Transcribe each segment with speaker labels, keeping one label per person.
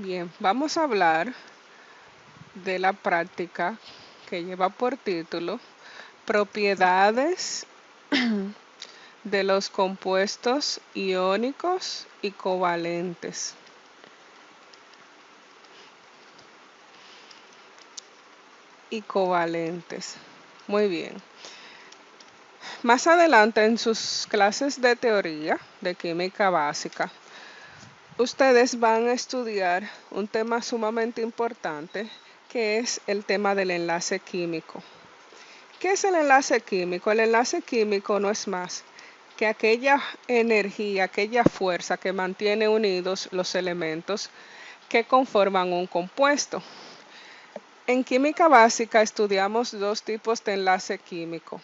Speaker 1: Bien, vamos a hablar de la práctica que lleva por título Propiedades de los compuestos iónicos y covalentes. Muy bien. Más adelante en sus clases de teoría de química básica, ustedes van a estudiar un tema sumamente importante que es el tema del enlace químico. ¿Qué es el enlace químico? El enlace químico no es más que aquella energía, aquella fuerza que mantiene unidos los elementos que conforman un compuesto. En química básica estudiamos dos tipos de enlace químico.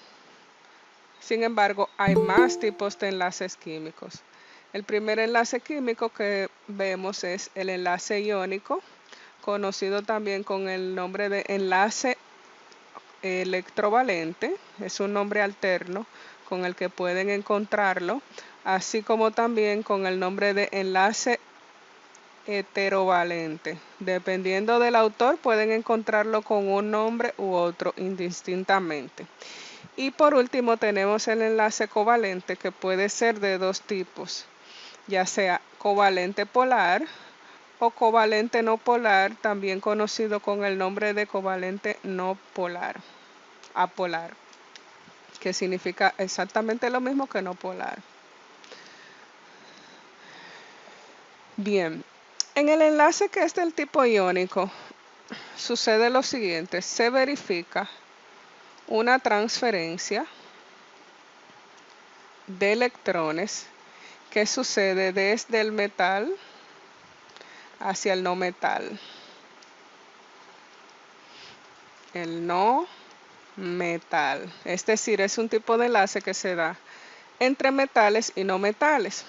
Speaker 1: Sin embargo, hay más tipos de enlaces químicos. El primer enlace químico que vemos es el enlace iónico, conocido también con el nombre de enlace electrovalente, es un nombre alterno con el que pueden encontrarlo, así como también con el nombre de enlace heterovalente. Dependiendo del autor, pueden encontrarlo con un nombre u otro indistintamente. Y por último tenemos el enlace covalente, que puede ser de dos tipos, ya sea covalente polar o covalente no polar, también conocido con el nombre de covalente no polar, apolar, que significa exactamente lo mismo que no polar. Bien, en el enlace que es del tipo iónico, sucede lo siguiente: se verifica una transferencia de electrones que sucede desde el metal hacia el no metal. El no metal, es decir, es un tipo de enlace que se da entre metales y no metales.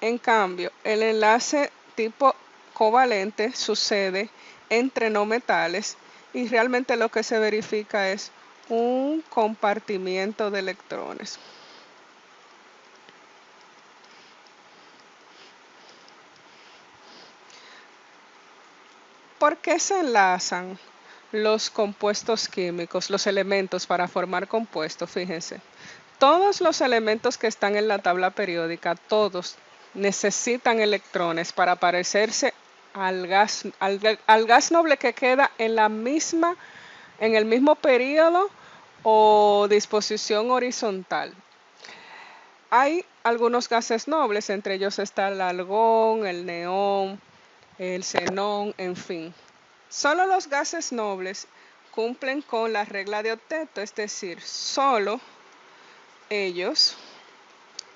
Speaker 1: En cambio, el enlace tipo covalente sucede entre no metales y realmente lo que se verifica es un compartimiento de electrones. ¿Por qué se enlazan los compuestos químicos, los elementos para formar compuestos? Fíjense, todos los elementos que están en la tabla periódica, todos necesitan electrones para parecerse al gas noble que queda en el mismo período o disposición horizontal. Hay algunos gases nobles, entre ellos está el argón, el neón, el xenón, en fin. Solo los gases nobles cumplen con la regla de octeto, es decir, solo ellos,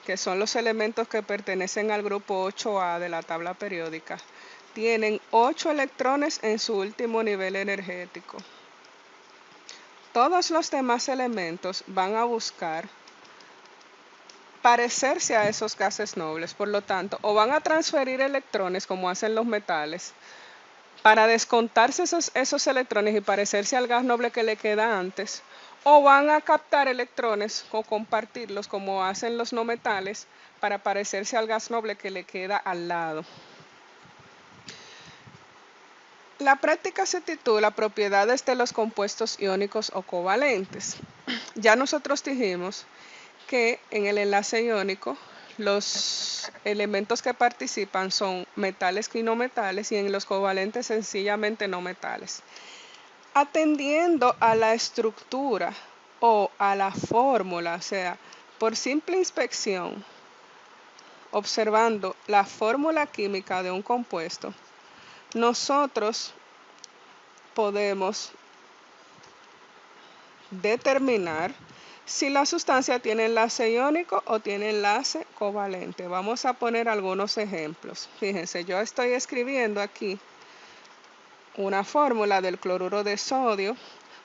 Speaker 1: que son los elementos que pertenecen al grupo 8A de la tabla periódica, tienen 8 electrones en su último nivel energético. Todos los demás elementos van a buscar parecerse a esos gases nobles, por lo tanto, o van a transferir electrones como hacen los metales, para descontarse esos electrones y parecerse al gas noble que le queda antes, o van a captar electrones o compartirlos como hacen los no metales para parecerse al gas noble que le queda al lado. La práctica se titula Propiedades de los compuestos iónicos o covalentes. Ya nosotros dijimos que en el enlace iónico los elementos que participan son metales y no metales, y en los covalentes sencillamente no metales. Atendiendo a la estructura o a la fórmula, o sea, por simple inspección, observando la fórmula química de un compuesto, nosotros podemos determinar si la sustancia tiene enlace iónico o tiene enlace covalente. Vamos a poner algunos ejemplos. Fíjense, yo estoy escribiendo aquí una fórmula del cloruro de sodio,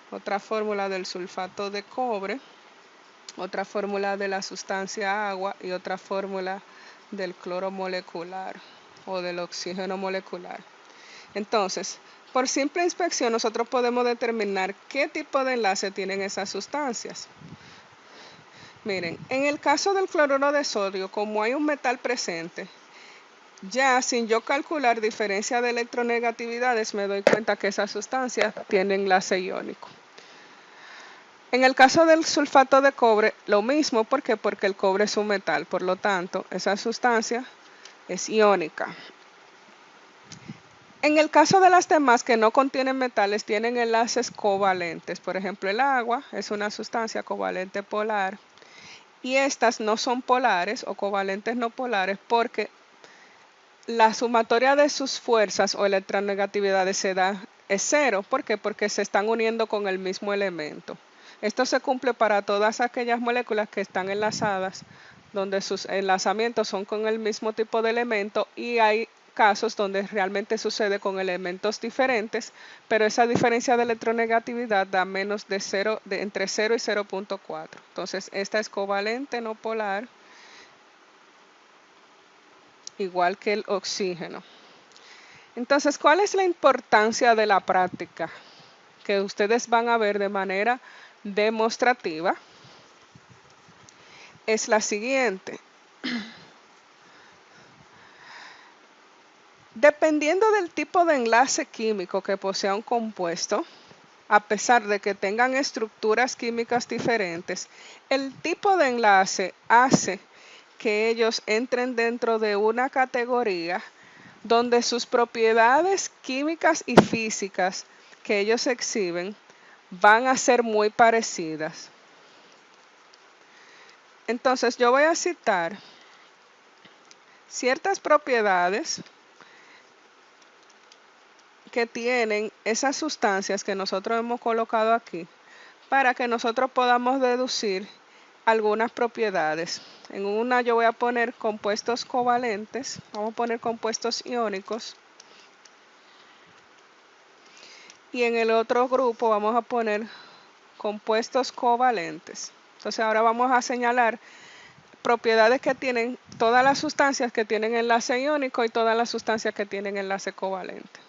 Speaker 1: otra fórmula del sulfato de cobre, otra fórmula de la sustancia agua y otra fórmula del cloro molecular o del oxígeno molecular. Entonces, por simple inspección nosotros podemos determinar qué tipo de enlace tienen esas sustancias. Miren, en el caso del cloruro de sodio, como hay un metal presente, Ya sin yo calcular diferencia de electronegatividades, me doy cuenta que esas sustancias tienen enlace iónico. En el caso del sulfato de cobre, lo mismo, ¿por qué? Porque el cobre es un metal, por lo tanto, esa sustancia es iónica. En el caso de las demás que no contienen metales, tienen enlaces covalentes. Por ejemplo, el agua es una sustancia covalente polar y estas no son polares o covalentes no polares porque la sumatoria de sus fuerzas o electronegatividades es cero. ¿Por qué? Porque se están uniendo con el mismo elemento. Esto se cumple para todas aquellas moléculas que están enlazadas, donde sus enlazamientos son con el mismo tipo de elemento y hay casos donde realmente sucede con elementos diferentes, pero esa diferencia de electronegatividad da menos de 0, entre 0 y 0.4. Entonces, esta es covalente no polar, igual que el oxígeno. Entonces, ¿cuál es la importancia de la práctica? Que ustedes van a ver de manera demostrativa es la siguiente. Dependiendo del tipo de enlace químico que posea un compuesto, a pesar de que tengan estructuras químicas diferentes, el tipo de enlace hace que ellos entren dentro de una categoría donde sus propiedades químicas y físicas que ellos exhiben van a ser muy parecidas. Entonces yo voy a citar ciertas propiedades que tienen esas sustancias que nosotros hemos colocado aquí para que nosotros podamos deducir algunas propiedades. En una yo voy a poner compuestos covalentes, vamos a poner compuestos iónicos. Y en el otro grupo vamos a poner compuestos covalentes. Entonces ahora vamos a señalar propiedades que tienen todas las sustancias que tienen enlace iónico y todas las sustancias que tienen enlace covalente.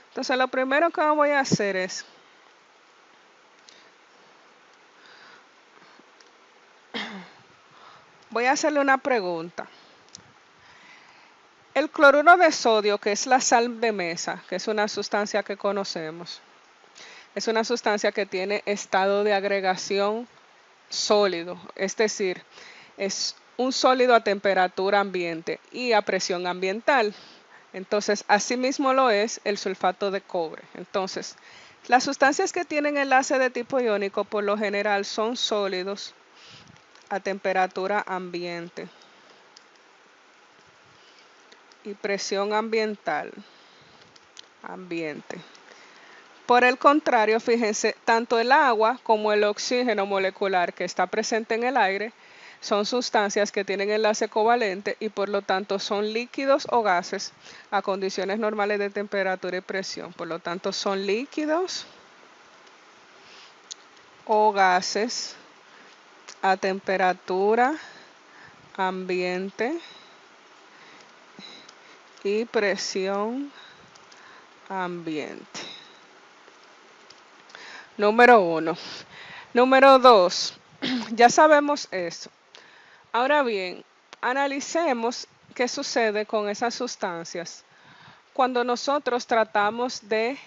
Speaker 1: Entonces lo primero que voy a hacer es voy a hacerle una pregunta. El cloruro de sodio, que es la sal de mesa, que es una sustancia que conocemos, es una sustancia que tiene estado de agregación sólido, es decir, es un sólido a temperatura ambiente y a presión ambiental. Entonces, asimismo lo es el sulfato de cobre. Entonces, las sustancias que tienen enlace de tipo iónico por lo general son sólidos a temperatura ambiente y presión ambiente. Por el contrario, fíjense, tanto el agua como el oxígeno molecular que está presente en el aire son sustancias que tienen enlace covalente y por lo tanto son líquidos o gases a condiciones normales de temperatura y presión. Por lo tanto, son líquidos o gases a temperatura ambiente y presión ambiente. Número 1. Número 2. Ya sabemos eso. Ahora bien, analicemos qué sucede con esas sustancias cuando nosotros tratamos de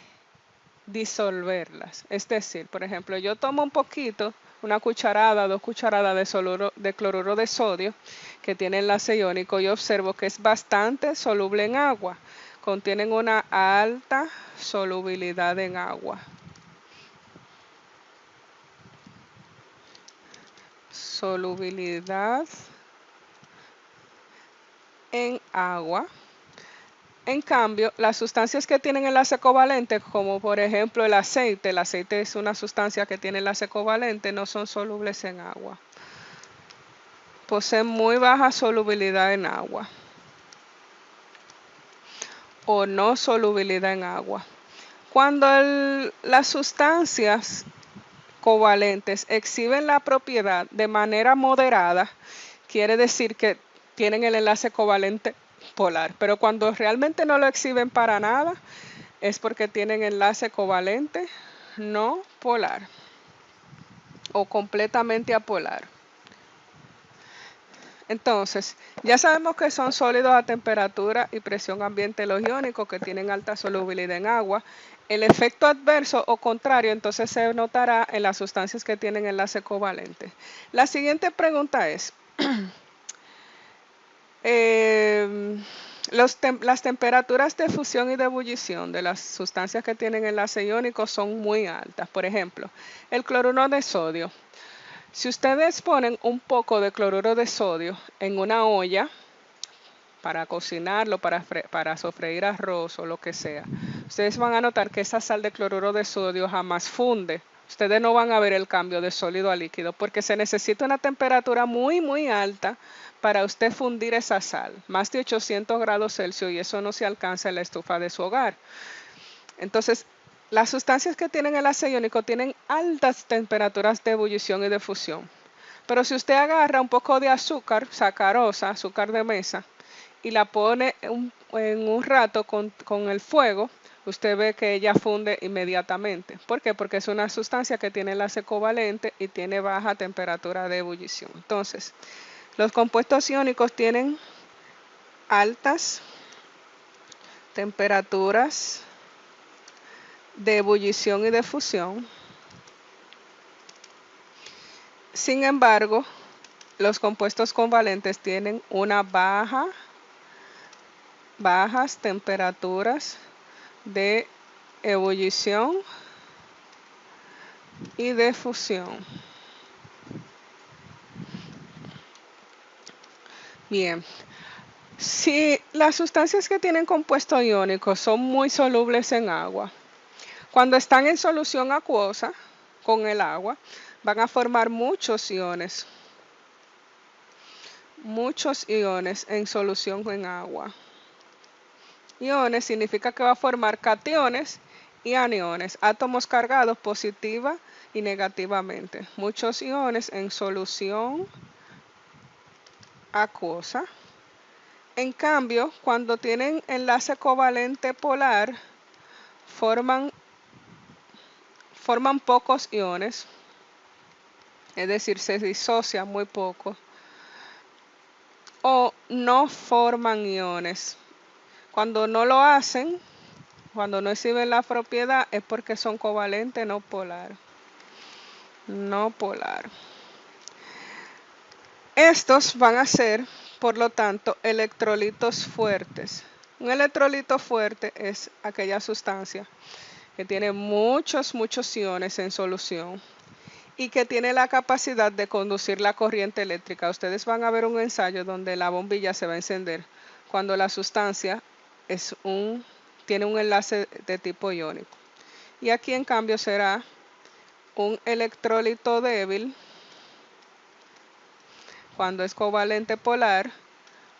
Speaker 1: disolverlas. Es decir, por ejemplo, yo tomo un poquito, una cucharada, 2 cucharadas de cloruro de sodio que tiene enlace iónico y observo que es bastante soluble en agua. Contienen una alta solubilidad en agua. Solubilidad en agua. En cambio, las sustancias que tienen enlace covalente, como por ejemplo el aceite es una sustancia que tiene enlace covalente, no son solubles en agua. Poseen muy baja solubilidad en agua o no solubilidad en agua. Cuando las sustancias covalentes exhiben la propiedad de manera moderada, quiere decir que tienen el enlace covalente polar, pero cuando realmente no lo exhiben para nada, es porque tienen enlace covalente no polar o completamente apolar. Entonces, ya sabemos que son sólidos a temperatura y presión ambiente los iónicos que tienen alta solubilidad en agua. El efecto adverso o contrario entonces se notará en las sustancias que tienen enlace covalente. La siguiente pregunta es, las temperaturas de fusión y de ebullición de las sustancias que tienen enlace iónico son muy altas. Por ejemplo, el cloruro de sodio. Si ustedes ponen un poco de cloruro de sodio en una olla para cocinarlo, para sofreír arroz o lo que sea, ustedes van a notar que esa sal de cloruro de sodio jamás funde. Ustedes no van a ver el cambio de sólido a líquido porque se necesita una temperatura muy, muy alta para usted fundir esa sal, más de 800 grados Celsius, y eso no se alcanza en la estufa de su hogar. Entonces, las sustancias que tienen el ácido iónico tienen altas temperaturas de ebullición y de fusión. Pero si usted agarra un poco de azúcar, sacarosa, azúcar de mesa, y la pone en un rato con el fuego, usted ve que ella funde inmediatamente. ¿Por qué? Porque es una sustancia que tiene enlace covalente y tiene baja temperatura de ebullición. Entonces, los compuestos iónicos tienen altas temperaturas de ebullición y de fusión. Sin embargo, los compuestos covalentes tienen bajas temperaturas de ebullición y de fusión. Bien, si las sustancias que tienen compuesto iónico son muy solubles en agua, cuando están en solución acuosa con el agua, van a formar muchos iones en solución en agua. Iones significa que va a formar cationes y aniones, átomos cargados positiva y negativamente. Muchos iones en solución acuosa. En cambio, cuando tienen enlace covalente polar, forman pocos iones, es decir, se disocian muy poco, o no forman iones. Cuando no lo hacen, cuando no exhiben la propiedad, es porque son covalentes no polar. No polar. Estos van a ser, por lo tanto, electrolitos fuertes. Un electrolito fuerte es aquella sustancia que tiene muchos iones en solución y que tiene la capacidad de conducir la corriente eléctrica. Ustedes van a ver un ensayo donde la bombilla se va a encender cuando la sustancia tiene un enlace de tipo iónico. Y aquí en cambio será un electrolito débil cuando es covalente polar,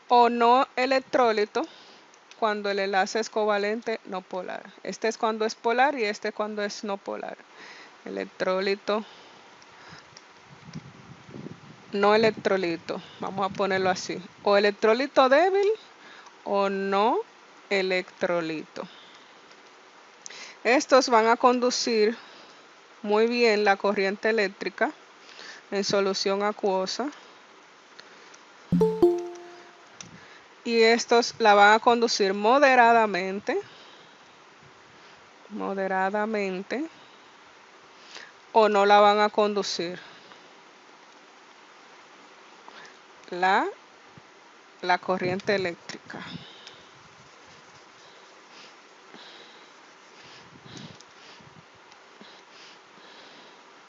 Speaker 1: o no electrolito cuando el enlace es covalente no polar. Este es cuando es polar y este cuando es no polar. Electrolito, no electrolito, vamos a ponerlo así, o electrolito débil o no electrolito. Estos van a conducir muy bien la corriente eléctrica en solución acuosa, y estos la van a conducir moderadamente o no la van a conducir. La corriente eléctrica.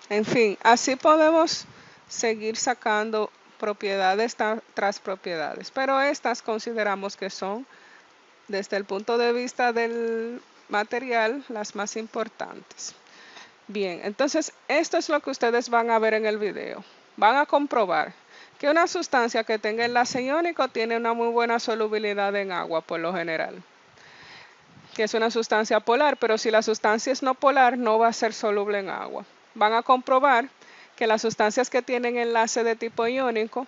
Speaker 1: En fin, así podemos seguir sacando propiedades tras propiedades, pero estas consideramos que son, desde el punto de vista del material, las más importantes. Bien, entonces esto es lo que ustedes van a ver en el video. Van a comprobar que una sustancia que tenga enlace iónico tiene una muy buena solubilidad en agua por lo general, que es una sustancia polar, pero si la sustancia es no polar no va a ser soluble en agua. Van a comprobar que las sustancias que tienen enlace de tipo iónico,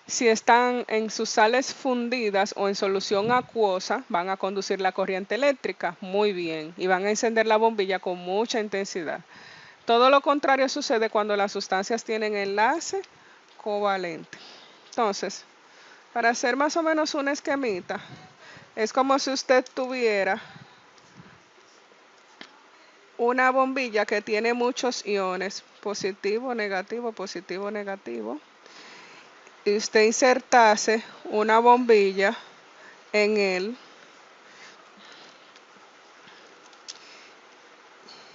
Speaker 1: si están en sus sales fundidas o en solución acuosa, van a conducir la corriente eléctrica muy bien y van a encender la bombilla con mucha intensidad. Todo lo contrario sucede cuando las sustancias tienen enlace covalente. Entonces, para hacer más o menos un esquemita, es como si usted tuviera una bombilla que tiene muchos iones, positivo, negativo, negativo, y usted insertase una bombilla en él.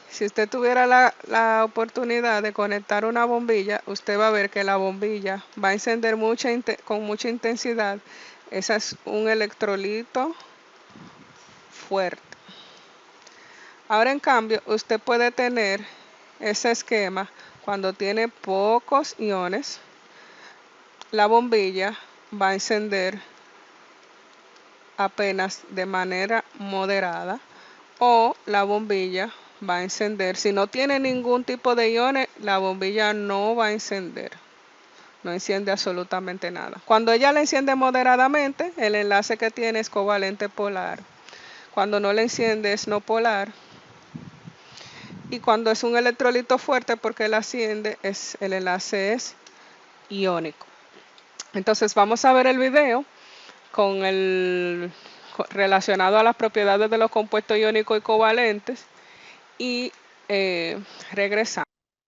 Speaker 1: Si usted tuviera la oportunidad de conectar una bombilla, usted va a ver que la bombilla va a encender con mucha intensidad. Ese es un electrolito fuerte. Ahora en cambio, usted puede tener ese esquema cuando tiene pocos iones. La bombilla va a encender apenas de manera moderada, o la bombilla va a encender. Si no tiene ningún tipo de iones, la bombilla no va a encender. No enciende absolutamente nada. Cuando ella la enciende moderadamente, el enlace que tiene es covalente polar. Cuando no la enciende es no polar. Y cuando es un electrolito fuerte, porque la enciende, el enlace es iónico. Entonces vamos a ver el video con relacionado a las propiedades de los compuestos iónicos y covalentes y regresamos.